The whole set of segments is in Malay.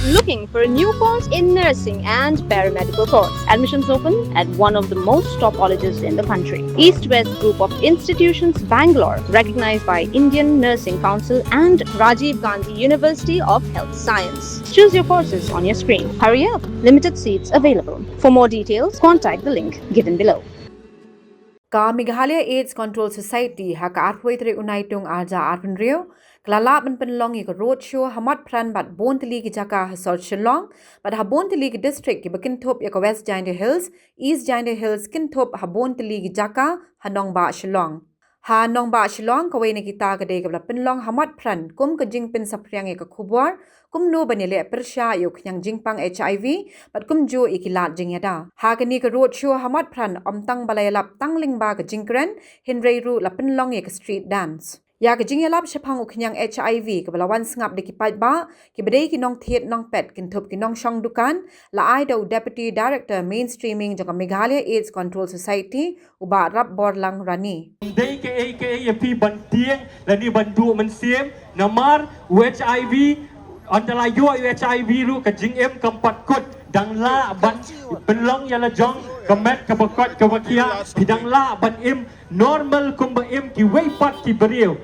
Looking for a new course in nursing and paramedical course? Admissions open at one of the most top colleges in the country. East West Group of Institutions, Bangalore, recognized by Indian Nursing Council and Rajiv Gandhi University of Health Science. Choose your courses on your screen. Hurry up, limited seats available. For more details, contact the link given below. Ka Meghalaya AIDS Control Society ha ka arhuitre unaitung arja arpun rio klala ban penlong ik roadshow hamat pran bat bontli ki jaka ha sort shillong bat ha bontli ki district ki bakin top ya West Giant Hills East Giant Hills kin top ha bontli ki jaka ha nong ba shillong ha nong ba shillong ka wena kita ka de ka penlong hamat pran kum ka jing pin sapriang ka khubwar kum no banile persha yok yang jingpang HIV bat kum jo ikilat jingyada ha kani ka roadshow hamat pran omtang balayalap tangling ba ka jingkran hinrei ru la penlong ka street dance ya ka jingyalap shapang uknyang HIV ka balawan sngap de kipat ba ki bedai ki nong thiet nong pet kin thop ki nong shong dukan la ai do deputy director mainstreaming jaka Meghalaya AIDS Control Society uba rap borlang rani dei ke aka pi ban tieng la ni ban du man siem namar HIV antara yo HIV ru ka jing em kampat kot dang la ban penlong ya la jong kamet ka bakot ka wakia bidang la ban em normal kum ba em ki wei pat ki beriu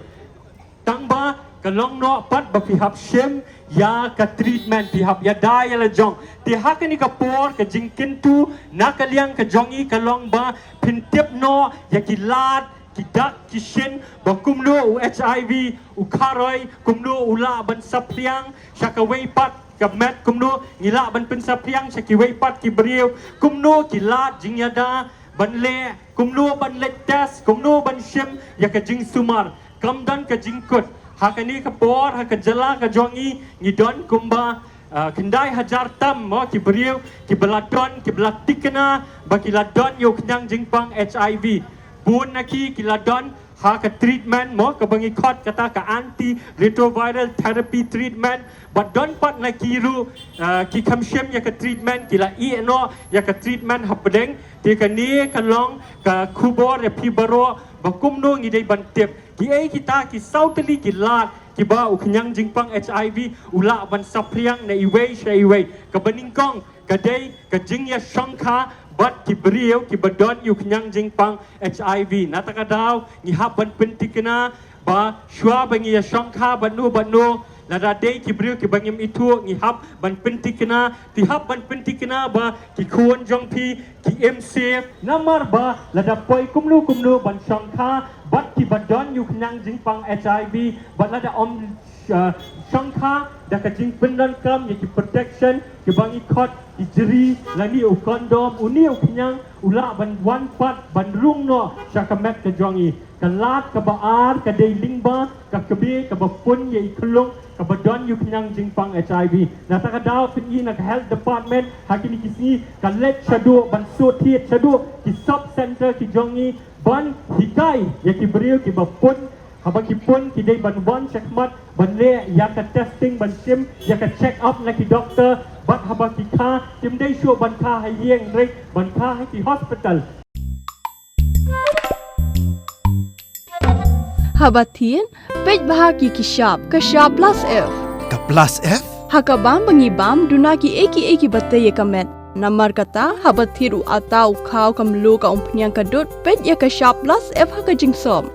tang ba kalong no pat ba pi hap shem ya ka treatment pi hap ya da ya la jong ti hak ni ka por ka jing kintu na ka liang ka jongi kalong ba pin tip no ya ki lat kidak kishen bakumno HIV ukaroi kumno ula ban sapriang shakawei pat kamet kumno ngila ban pin sapriang shakiwei pat ki beriu kumno kilat jingyada ban le kumno ban le test kumno ban shem ya ka jing sumar kamdan ka jingkut hakani ka por ha ka jala ka jongi ngidon kumba kendai hajar tam mo ki beriu ki beladon ki belatikna baki ladon yo knyang jingpang HIV bun naki kiladon ha ka treatment mo ka bangi khot kata ka anti retroviral therapy treatment but don pat naki ru ki khamshem ya ka treatment kila I no ya ka treatment hapdeng ti ka ni ka long ka khubor ya phi baro bakum no ngi dei ban tep ki ai kita ki sautali ki lat ki ba u khnyang jingpang HIV ula ban sapriang na iwei shaiwei ka baningkong ka dei ka jingya shangkha bat ki beriu ki badon yu knyang jingpang HIV natakadaw ni haban pentikna ba shwa bangi ya shangkha banu lada dei ki beriu ki bangim itu ni hab ban pentikna ti hab ban pentikna ba ki khon jong pi ki safe namar ba lada poi kumlu ban shangkha bat ki badon yu knyang jingpang HIV bat lada om shangkha da ka jing pendan kam ya ki protection ki bangi khot ki jeri lani u kondom uni u knyang ula ban wan pat ban rung no shakamet ka jongi ka lat ka baar ka dei lingba ka kebe ka bapun ye iklong ka badon yu knyang jingpang HIV na ta ka daw pin na ka health department hakini kisni ka let shadu ban so thiet shadu ki sub center ki jongi ban hikai ye ki beriu ki bapun habaki pun ki dei ban wan checkmat ban le ya ka testing ban sim ya ka check up na ki doctor bat habaki kha tim dei shu ban kha hai yeng rek ban kha hai ki hospital Habatin pej bahagi ki shop plus F Ka plus F? hakabam bangi bam duna ki eki batte ye kamet namar kata habathiru atau khau kamlu ka umpnyang kadut pej ya ka shop plus F haka jingsom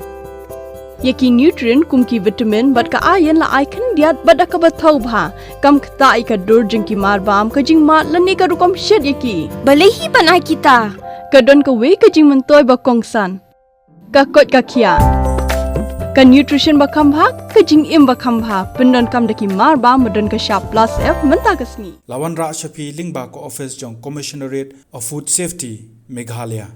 Yaki nutrient kumki vitamin bat ka iron la icon diat bat ka bathau bha kam khta ai ka dur jing ki mar bam ka jing mat lani ka rukom shed yaki balehi banai kita ka don ka we ka jing mentoy ba kongsan ka kot ka khia ka nutrition ba kham bha ka jing im ba kham bha pindon kam daki mar bam modon ka sharp plus F menta kasni Lawan Ra Shafi Lingba ko office jong Commissionerate of Food Safety Meghalaya